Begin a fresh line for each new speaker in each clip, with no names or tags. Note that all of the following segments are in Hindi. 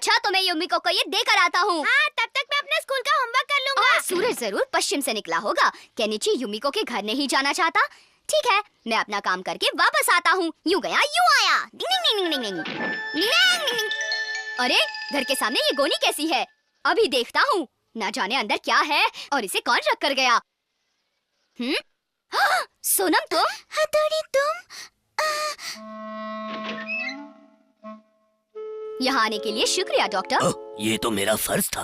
अच्छा तो मैं युमिको को ये देकर आता हूँ।
हाँ, तब तक मैं अपने स्कूल का होमवर्क कर लूंगा।
सूरज जरूर पश्चिम से निकला होगा। केनिची युमिको के घर नहीं जाना चाहता। ठीक है, मैं अपना काम करके वापस आता हूँ। यूं गया यूं आया। अरे घर के सामने ये गोनी कैसी है? अभी देखता हूँ। ना जाने अंदर क्या है और इसे कौन रख कर गया। सोनम तुम?
हथौड़ी तुम?
यहाँ आने के लिए शुक्रिया डॉक्टर।
ये तो मेरा फर्ज था।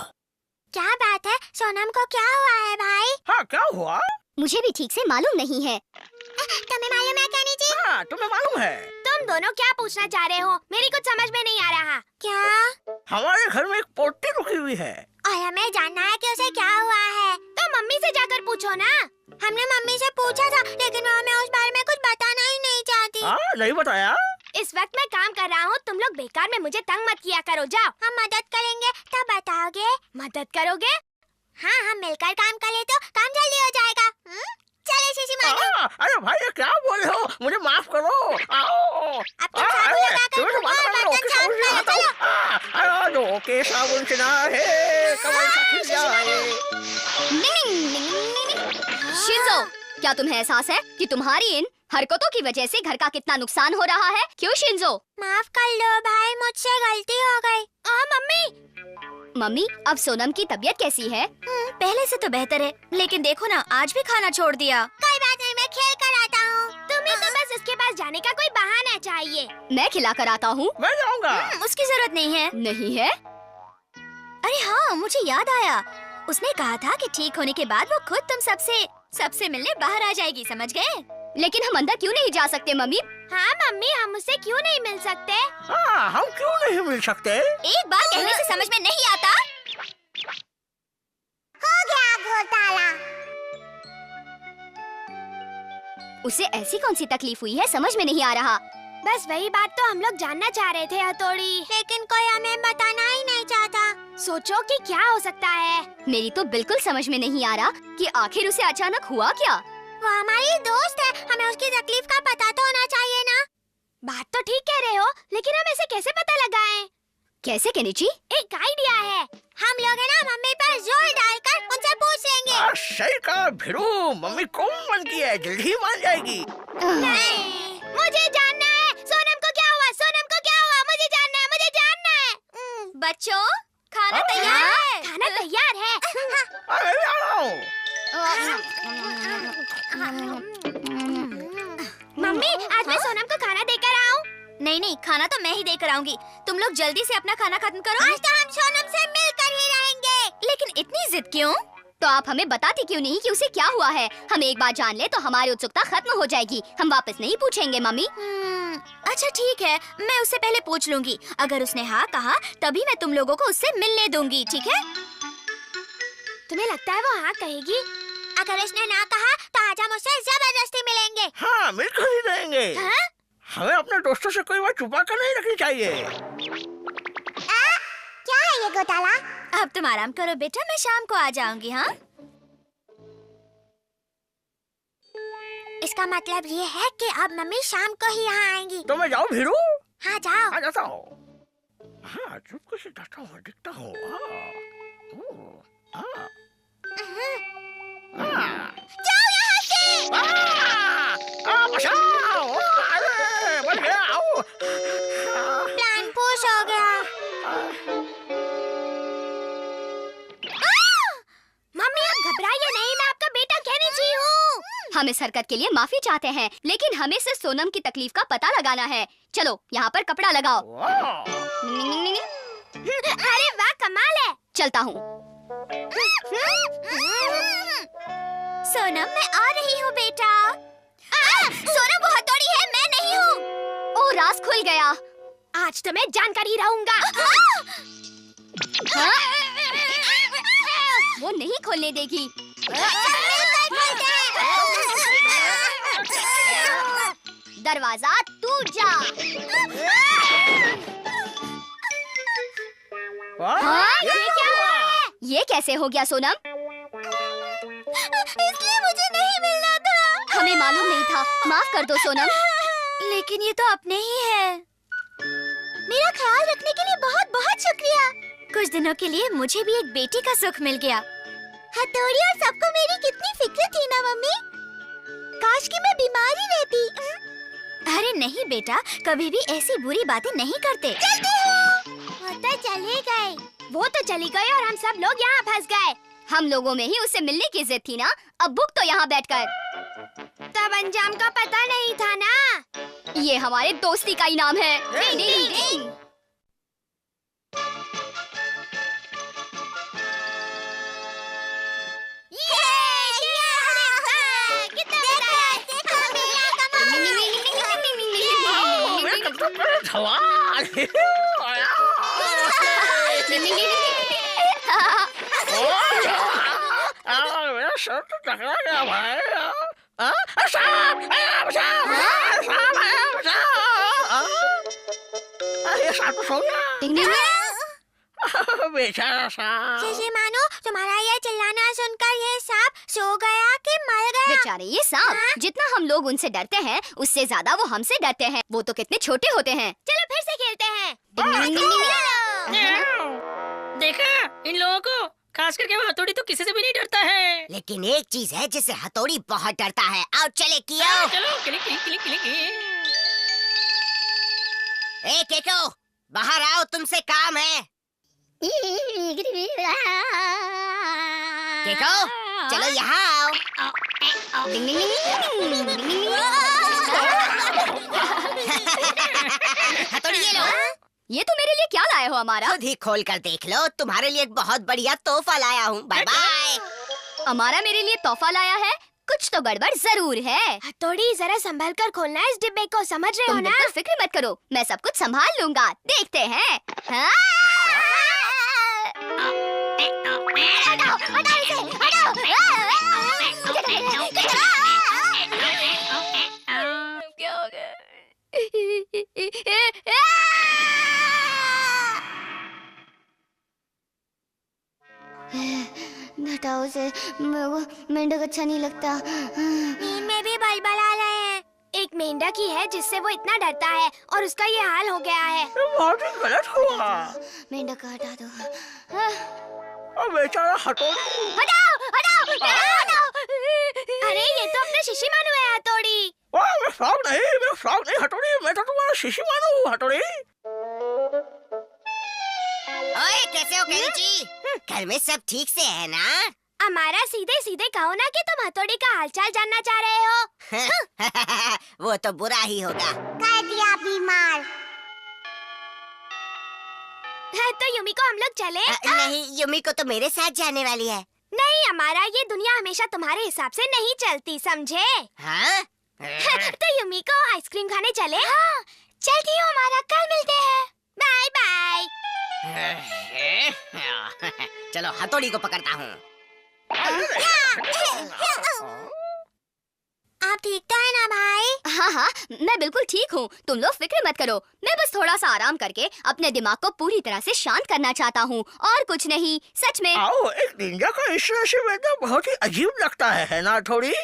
क्या बात है? सोनम को क्या हुआ है भाई?
हाँ, क्या हुआ?
मुझे भी ठीक से मालूम नहीं है।
तुम्हें मालूम है केनिची?
हाँ, तुम्हें मालूम है।
तुम दोनों क्या पूछना चाह रहे हो? मेरी कुछ समझ में नहीं आ रहा। क्या?
हमारे घर में एक पोटी रुकी हुई है
और हमें जानना है कि उसे क्या हुआ है। तो मम्मी से जाकर पूछो ना। हमने मम्मी से पूछा था, लेकिन वो हमें उस बारे में कुछ बताना ही नहीं चाहती।
हाँ, नहीं बताया।
इस वक्त मैं काम कर रहा हूँ, तुम लोग बेकार में मुझे तंग मत किया करो। जाओ। हम मदद करेंगे तो बताओगे? मदद करोगे? हाँ, हम मिलकर काम कर ले तो काम जल्दी हो जाएगा। चले शीशी मारो।
अरे भाई, ये क्या बोल रहे हो? मुझे माफ करो। आओ।
अब तुम साबुन लगाकर
तुम्हें तो
और बर्तन साफ करो। चलो।
के साबुन से ना है, कमल सा खिल जाए।
शिंजो, क्या तुम्हें एहसास है कि तुम्हारी इन हरकतों की वजह से घर का कितना नुकसान हो रहा है? क्यों शिंजो?
माफ कर लो भाई, मुझसे गलती हो गई। मम्मी।
मम्मी, अब सोनम की तबीयत कैसी है?
पहले से तो बेहतर है, लेकिन देखो ना, आज भी खाना छोड़ दिया। कोई बात नहीं, मैं खेल कर आता हूँ। तुम्हें तो बस इसके पास जाने का कोई बहाना चाहिए।
मैं खिला कर आता हूँ।
मैं जाऊंगा।
उसकी जरूरत नहीं है।
नहीं है?
अरे हाँ, मुझे याद आया। उसने कहा था कि ठीक होने के बाद वो खुद तुम सबसे मिलने बाहर आ जाएगी, समझ गए?
लेकिन हम अंदर क्यों नहीं जा सकते मम्मी?
हाँ मम्मी, हम उससे क्यों नहीं मिल सकते?
हाँ, हम क्यों नहीं मिल सकते?
एक बार कहने से समझ में नहीं आता। हो गया घोटाला।
उसे ऐसी कौन सी तकलीफ हुई है, समझ में नहीं आ रहा।
बस वही बात तो हम लोग जानना चाह रहे थे हथौड़ी, लेकिन कोई हमें बताना ही नहीं चाहता। सोचो कि क्या हो सकता है।
मेरी तो बिल्कुल समझ में नहीं आ रहा कि आखिर उसे अचानक हुआ क्या।
वो हमारी दोस्त है, हमें उसकी तकलीफ का पता तो होना चाहिए ना। बात तो ठीक कह रहे हो, लेकिन हम ऐसे कैसे पता लगाएं?
कैसे केनिची?
एक आइडिया है। हम लोग है ना मम्मी पर जोर डालकर उनसे पूछ लेंगे।
सही कहा भिड़ू, मम्मी कौन मन की है, जल्दी ही मान जाएगी।
नहीं, मुझे जानना है सोनम को क्या हुआ, सोनम को क्या हुआ, मुझे जानना है, मुझे जानना है। बच्चों, खाना तैयार है। खाना तैयार है।
अरे आ रहा हूँ।
मम्मी, आज मैं सोनम को खाना देकर आऊँ? नहीं, खाना तो मैं ही देकर आऊंगी। तुम लोग जल्दी से अपना खाना खत्म करो। आज तो हम सोनम से मिलकर ही रहेंगे। लेकिन इतनी जिद क्यों?
तो आप हमें बताती क्यों नहीं कि उसे क्या हुआ है? हम एक बार जान ले तो हमारी उत्सुकता खत्म हो जाएगी। हम वापस नहीं पूछेंगे मम्मी।
अच्छा ठीक है, मैं उससे पहले पूछ लूंगी। अगर उसने हाँ कहा तभी मैं तुम लोगों को उससे मिलने दूंगी, ठीक है? तुम्हें लगता है वो हाँ कहेगी? अगर उसने ना कहा तो आज हम उससे जबरदस्ती मिलेंगे।
हाँ, मिलकर ही रहेंगे।
हाँ?
हमें अपने दोस्तों से कोई बात छुपा कर नहीं रखनी चाहिए।
क्या है ये घोटाला? अब तुम आराम करो बेटा, मैं शाम को आ जाऊंगी। हाँ, इसका मतलब ये है कि अब मम्मी शाम को ही यहाँ आएंगी।
तो मैं जाऊँ भिड़ू?
हाँ जाओ।
आ जाता हूँ। हाँ, चुपके से जाता हूँ, दिखता हूँ।
जाओ यहाँ से।
बचाओ! अरे, बच गया। आओ।
प्लान पुश हो गया। मम्मी आप घबराइए नहीं, मैं आपका बेटा केनिची हूँ।
हम इस हरकत के लिए माफी चाहते हैं, लेकिन हमें सिर्फ सोनम की तकलीफ का पता लगाना है। चलो यहाँ पर कपड़ा लगाओ।
अरे वाह, कमाल है।
चलता हूँ।
सोनम मैं आ रही हूँ बेटा। सोनम वो हथौड़ी है, मैं नहीं हूँ।
ओ, राज खुल गया।
आज तो मैं जानकर ही रहूंगा।
हाँ? वो नहीं खोलने देगी। दरवाजा टूट जा। हाँ?
ये क्या हुआ?
ये कैसे हो गया सोनम?
इसलिए मुझे नहीं मिलना था।
हमें मालूम नहीं था, माफ कर दो सोनम।
लेकिन ये तो अपने ही है। मेरा ख्याल रखने के लिए बहुत बहुत शुक्रिया। कुछ दिनों के लिए मुझे भी एक बेटी का सुख मिल गया। हथौड़ी और सबको मेरी कितनी फिक्र थी ना मम्मी। काश कि मैं बीमार ही रहती। अरे नहीं बेटा, कभी भी ऐसी बुरी बातें नहीं करते। वो तो चले गए।
वो तो चली गई और हम सब लोग यहाँ फंस गए। हम लोगों में ही उससे मिलने की जिद थी ना, अब भुग तो यहाँ बैठकर।
तब अंजाम का पता नहीं था ना।
ये हमारे दोस्ती का इनाम है। डिंग, डिंग, डिंग।
मेरा सर तो टकरा गया भाई। ये सांप तो सो गया।
डिंग, डिंग, डिंग।
बेचारा सांप।
जैसे मानो तुम्हारा ये चिल्लाना सुनकर ये सांप सो गया कि मर गया।
बेचारे ये सांप, जितना हम लोग उनसे डरते हैं उससे ज्यादा वो हमसे डरते हैं। वो तो कितने छोटे होते हैं।
चलो फिर से खेलते हैं।
डिंग, डिंग, डिंग, डिंग, डिंग।
देखा इन लोगों को, खास करके वो हथौड़ी तो किसी से भी नहीं डरता है।
लेकिन एक चीज है जिससे हथौड़ी बहुत डरता है। आओ चले कियो।
चलो क्लिक क्लिक क्लिक क्लिक।
ए केको, बाहर आओ, तुमसे काम है। केको, चलो यहाँ आओ।
डिंग, डिंग, डिंग, डिंग, डिंग, डिंग।
हथौड़ी ये लो।
ये तो मेरे लिए क्या लाए हो हमारा?
खुद ही खोल कर देख लो, तुम्हारे लिए एक बहुत बढ़िया तोहफा लाया हूँ। Bye bye.
हमारा मेरे लिए तोहफा लाया है, कुछ तो गड़बड़ जरूर है।
हथौड़ी जरा संभल कर खोलना इस डिब्बे को, समझ रहे हो
तुम
ना?
बिल्कुल फिक्र मत करो, मैं सब कुछ संभाल लूंगा। देखते हैं। हाँ? हटाओ, हटाओ इसे, हटाओ। क्या हो गया? हटाओ उसे, मेरे को मेंढक अच्छा नहीं लगता।
नींद में भी बलबला रहे हैं। एक मेंढक ही है जिससे वो इतना डरता है और उसका ये हाल हो गया है।
बहुत ही गलत हुआ।
मेंढक को हटा दो।
और बेचारा हथौड़ी।
हटाओ, हटाओ, हटाओ।
अरे ये तो अपना शिशी मानो है हथौड़ी।
मेरा शौक नहीं हथौड़ी, मैं तो तुम्हारा शिशी मानू हूँ हथौड़ी।
ओए, कैसे हो केनिची? घर में सब ठीक से है ना?
हमारा सीधे सीधे कहो ना कि तुम हथौड़ी का हालचाल जानना चाह रहे हो।
वो तो बुरा ही होगा। कर दिया बीमार।
तो युमी को हम लोग चले?
नहीं, युमी को तो मेरे साथ जाने वाली है।
नहीं, हमारा ये दुनिया हमेशा तुम्हारे हिसाब से नहीं चलती, समझे?
हाँ?
तो युमी को आइसक्रीम खाने चले? हाँ, चलती हूँ, हमारा कल मिलते हैं। Bye bye.
चलो हथौड़ी को पकड़ता हूँ।
आप ठीक तो है ना भाई?
हाँ हाँ, मैं बिल्कुल ठीक हूँ, तुम लोग फिक्र मत करो। मैं बस थोड़ा सा आराम करके अपने दिमाग को पूरी तरह से शांत करना चाहता हूँ, और कुछ नहीं, सच में।
आओ, एक निंजा का इस तरह से मिलना बहुत ही अजीब लगता है ना थोड़ी?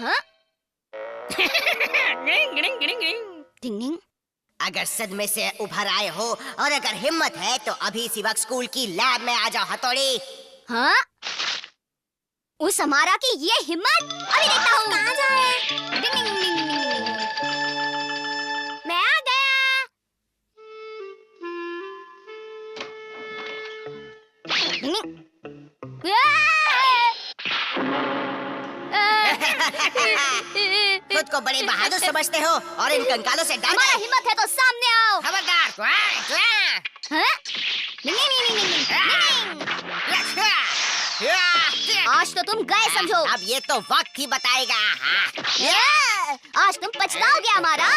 हाँ?
गिड़िंग गिड़िंग गिड़िंग गिड़िंग।
डिंग डिंग।
अगर सदमे से उभर आए हो और अगर हिम्मत है तो अभी इसी वक्त स्कूल की लैब में आ जाओ हथौड़ी।
हाँ? उस हमारा की ये हिम्मत, अभी देखता हूँ।
कहाँ जाए?
डिंग डिंग डिंग डिंग डिंग डिंग।
मैं आ गया।
डिंग डिंग।
खुद को बड़े बहादुर समझते हो और इन कंकालों से डर
हमारा
गए?
हिम्मत है तो सामने आओ।
खबरदार।
हाँ? डिंग डिंग डिंग डिंग डिंग डिंग। आज तो तुम गए समझो।
अब ये तो वक्त ही बताएगा।
आज तुम पछताओगे हमारा।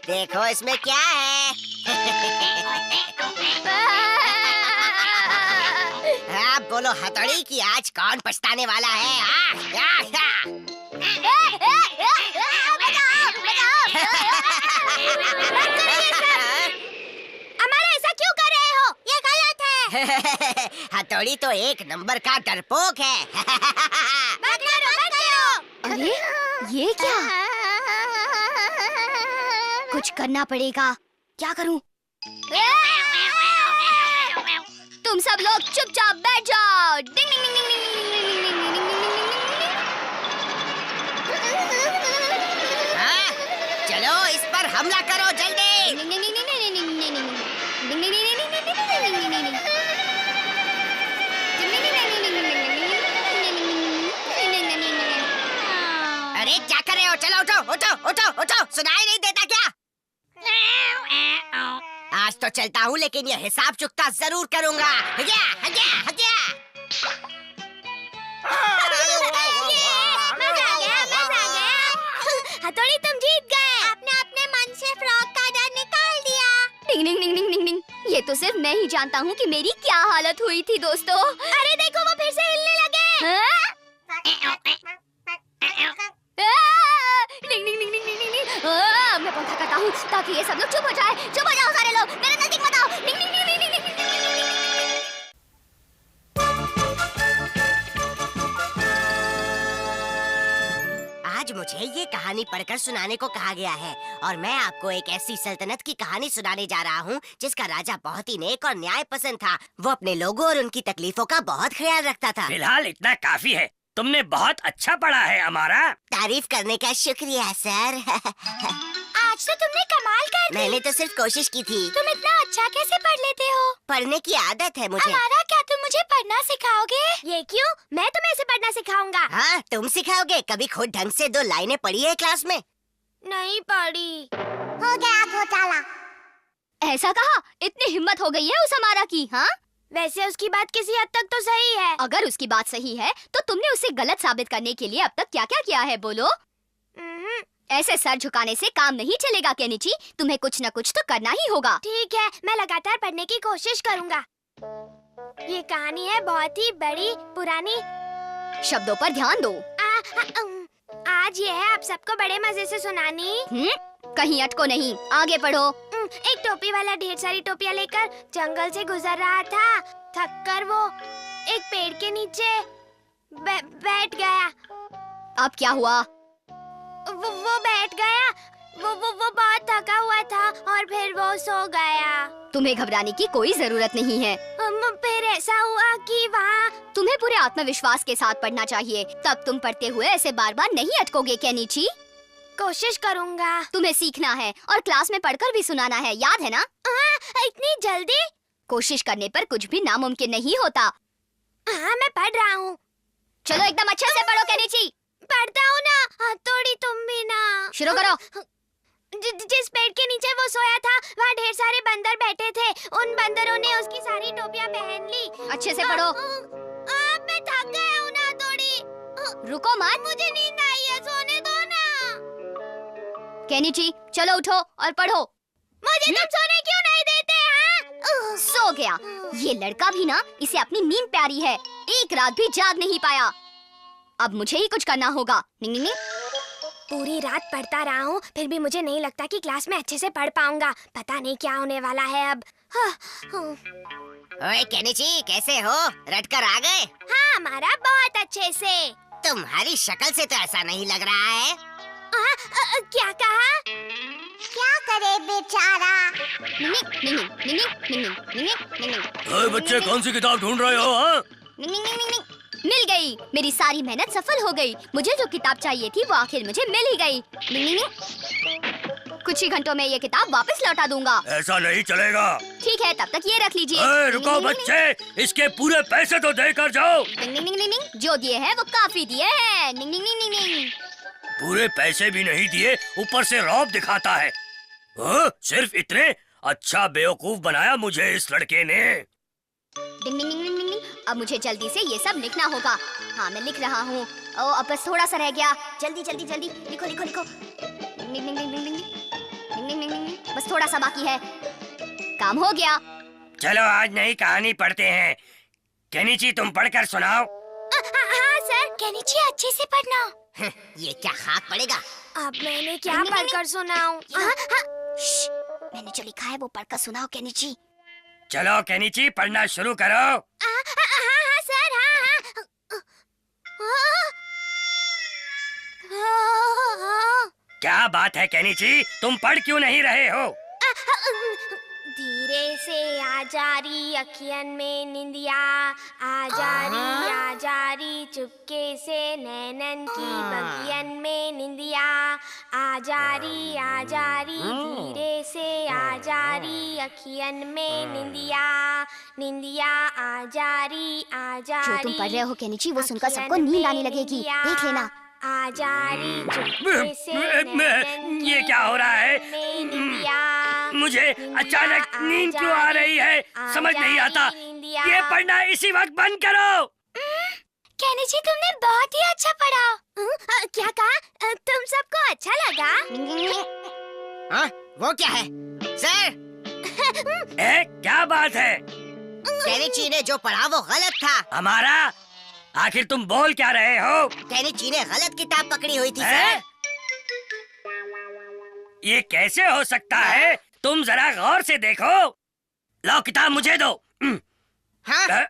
देखो इसमें क्या है। आप बोलो हथौड़ी कि आज कौन पछताने वाला है?
हमारा ऐसा क्यों कर रहे हो? ये गलत है।
हथौड़ी तो एक नंबर का डरपोक है।
मत करो, मत करो।
अरे ये क्या? कुछ करना पड़ेगा। क्या करूं? तुम सब लोग चुपचाप बैठ जाओ। डिंग डिंग डिंग डिंग डिंग डिंग डिंग डिंग डिंग।
हाँ, चलो इस पर हमला करो जल्दी। अरे क्या कर रहे हो? चलो उठो उठो उठो उठो, सुनाई नहीं देता क्या? आज तो चलता हूँ, लेकिन ये हिसाब चुकता जरूर करूँगा। हगिया हगिया हगिया।
मजा आ गया। हथौड़ी तुम जीत गए। आपने अपने मन से फ्रॉक का डर निकाल दिया।
डिंग डिंग डिंग डिंग डिंग डिंग। ये तो सिर्फ मैं ही जानता हूँ कि मेरी क्या हालत हुई थी दोस्तों।
अरे देखो वो फिर से हिलने लगे।
हाँ? डिंग डिंग डिंग डिंग डिंग डिंग। मैं पंखा करता हूँ ताकि ये सब लोग चुप हो जाए। चुप हो जाओ सारे लोग, मेरे नजदीक मत आओ। डिंग डिंग डिंग डिंग डिंग डिंग डिंग डिंग।
आज मुझे ये कहानी पढ़कर सुनाने को कहा गया है और मैं आपको एक ऐसी सल्तनत की कहानी सुनाने जा रहा हूँ जिसका राजा बहुत ही नेक और न्याय पसंद था। वो अपने लोगों और उनकी तकलीफों का बहुत ख्याल रखता था।
फिलहाल इतना काफी है। तुमने बहुत अच्छा पढ़ा है हमारा।
तारीफ करने का शुक्रिया सर।
आज तो तुमने कमाल कर दी।
मैंने तो सिर्फ कोशिश की थी।
तुम इतना अच्छा कैसे पढ़ लेते हो?
पढ़ने की आदत है मुझे।
अमारा, क्या तुम मुझे पढ़ना सिखाओगे? ये क्यों? मैं तुम्हें इसे पढ़ना सिखाऊंगा।
हाँ, तुम सिखाओगे? कभी खुद ढंग से 2 लाइनें पढ़ी है क्लास में?
नहीं पढ़ी। हो गया घोटाला।
ऐसा कहा? इतनी हिम्मत हो गई है उस हमारा की? हाँ,
वैसे उसकी बात किसी हद तक तो सही है।
अगर उसकी बात सही है तो तुमने उसे गलत साबित करने के लिए अब तक क्या क्या किया है? बोलो। ऐसे सर झुकाने से काम नहीं चलेगा केनिची। तुम्हें कुछ न कुछ तो करना ही होगा।
ठीक है, मैं लगातार पढ़ने की कोशिश करूंगा। ये कहानी है बहुत ही बड़ी पुरानी।
शब्दों पर ध्यान दो।
आज ये है आप सबको बड़े मजे से सुनानी।
कहीं अटको नहीं, आगे पढ़ो।
एक टोपी वाला ढेर सारी टोपियां लेकर जंगल से गुजर रहा था। थक कर वो एक पेड़ के नीचे बैठ गया।
अब क्या हुआ?
वो बैठ गया। वो बहुत थका हुआ था और फिर वो सो गया।
तुम्हें घबराने की कोई जरूरत नहीं है।
फिर ऐसा हुआ कि वहाँ
तुम्हें पूरे आत्मविश्वास के साथ पढ़ना चाहिए, तब तुम पढ़ते हुए ऐसे बार बार नहीं अटकोगे केनिची।
कोशिश करूँगा।
तुम्हें सीखना है और क्लास में पढ़कर भी सुनाना है, याद है ना?
इतनी जल्दी?
कोशिश करने पर कुछ भी नामुमकिन नहीं होता।
हाँ, मैं पढ़ रहा हूँ।
चलो एकदम अच्छे से पढ़ो केनिची।
पढ़ता हूँ ना। हथौड़ी तुम भी ना।
शुरू करो।
जिस पेड़ के नीचे वो सोया था वहाँ ढेर सारे बंदर बैठे थे। उन बंदरों ने उसकी सारी टोपियाँ पहन ली।
अच्छे से पढ़ो।
अब मैं थक गया हूँ ना थोड़ी।
रुको मत।
मुझे नींद आई है, सोने दो ना।
केनिची चलो उठो और पढ़ो।
मुझे तुम सोने क्यों नहीं देते? हाँ?
सो गया। ये लड़का भी ना, इसे अपनी नींद प्यारी है। एक रात भी जाग नहीं पाया। अब मुझे ही कुछ करना होगा। निंग निंग निंग।
पूरी रात पढ़ता रहा हूँ, फिर भी मुझे नहीं लगता कि क्लास में अच्छे से पढ़ पाऊंगा। पता नहीं क्या होने वाला है अब।
ओए केनिची, कैसे हो? रट कर आ गए?
हाँ, हमारा बहुत अच्छे से।
तुम्हारी शक्ल से तो ऐसा नहीं लग रहा है।
क्या कहा? क्या करे बेचारा?
निंग निंग निंग निंग निंग निंग निंग निंग।
ओए बच्चे, कौन सी किताब ढूंढ रहे हो? हाँ?
निंग निंग निंग निंग। मिल गई। मेरी सारी मेहनत सफल हो गई। मुझे जो किताब चाहिए थी वो आखिर मुझे मिल ही गई। निंग निंग निंग। कुछ ही घंटों में ये किताब वापस लौटा दूंगा।
ऐसा नहीं चलेगा।
ठीक है, तब तक ये रख लीजिए।
ओए रुको बच्चे, इसके पूरे पैसे तो देकर जाओ।
निंग निंग निंग निंग। जो दिए हैं वो काफी दिए हैं। निंग निंग निंग निंग निंग।
पूरे पैसे भी नहीं दिए, ऊपर से रौब दिखाता है। सिर्फ इतने? अच्छा बेवकूफ बनाया मुझे इस लड़के ने।
डिंग डिंग डिंग डिंग डिंग। अब मुझे जल्दी से ये सब लिखना होगा। हाँ, मैं लिख रहा हूँ। ओ, अब बस थोड़ा सा रह गया। जल्दी जल्दी जल्दी लिखो लिखो लिखो। डिंग डिंग डिंग डिंग डिंग डिंग डिंग डिंग डिंग। बस थोड़ा सा बाकी है। काम हो गया।
चलो आज नई कहानी पढ़ते हैं। केनिची तुम पढ़कर सुनाओ।
हाँ सर। केनिची अच्छे से पढ़ना।
ये क्या खाक पड़ेगा?
अब मैंने क्या पढ़कर सुनाऊं?
मैंने जो लिखा है वो पढ़कर सुनाओ केनिची।
चलो केनिची पढ़ना शुरू करो।
हाँ सर। हाँ।
क्या बात है केनिची, तुम पढ़ क्यों नहीं रहे हो?
धीरे से आजारी अखियन में निंदिया, आजारी चुपके से नैनन की बगियन में निंदिया, आजारी धीरे से आजारी अखियन में निंदिया, निंदिया आजारी
जो तुम पढ़ रहे हो केनिची वो सुनकर सबको नींद आने लगेगी, देख लेना।
आजारी चुपके से नैनन
ये
की
क्या हो रहा है?
में निंदिया,
मुझे अचानक नींद क्यों आ रही है, समझ नहीं आता। ये पढ़ना इसी वक्त बंद करो।
केनिची तुमने बहुत ही अच्छा पढ़ा। क्या कहा? तुम सबको अच्छा लगा?
हाँ, वो क्या है सर?
क्या बात है?
केनिची ने जो पढ़ा वो गलत था।
हमारा? आखिर तुम बोल क्या रहे हो?
केनिची ने गलत किताब पकड़ी हुई थी
हैं?
सर।
ये कैसे हो सकता है? तुम जरा गौर से देखो। लो किताब मुझे दो।
हाँ?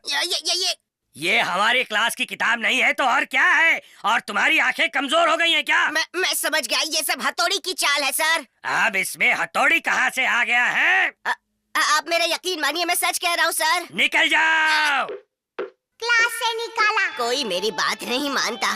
ये हमारी क्लास की किताब नहीं है तो और क्या है? और तुम्हारी आंखें कमजोर हो गई हैं क्या?
मैं समझ गया, ये सब हथौड़ी की चाल है सर।
अब इसमें हथौड़ी कहाँ से आ गया है?
आप मेरा यकीन मानिए, मैं सच कह रहा हूँ सर।
निकल जाओ।
क्लास से निकाला।
कोई मेरी बात नहीं मानता,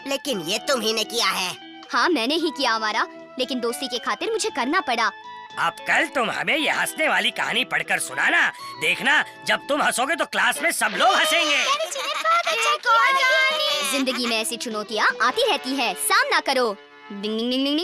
लेकिन ये तुम ही ने किया है।
हाँ मैंने ही किया हमारा, लेकिन दोस्ती के खातिर मुझे करना पड़ा।
अब कल तुम हमें ये हंसने वाली कहानी पढ़कर सुनाना। देखना, जब तुम हंसोगे तो क्लास में सब लोग हंसेंगे।
जिंदगी में ऐसी चुनौतियाँ आती रहती है, सामना करो। डिंग डिंग डिंग डिंग डिंग।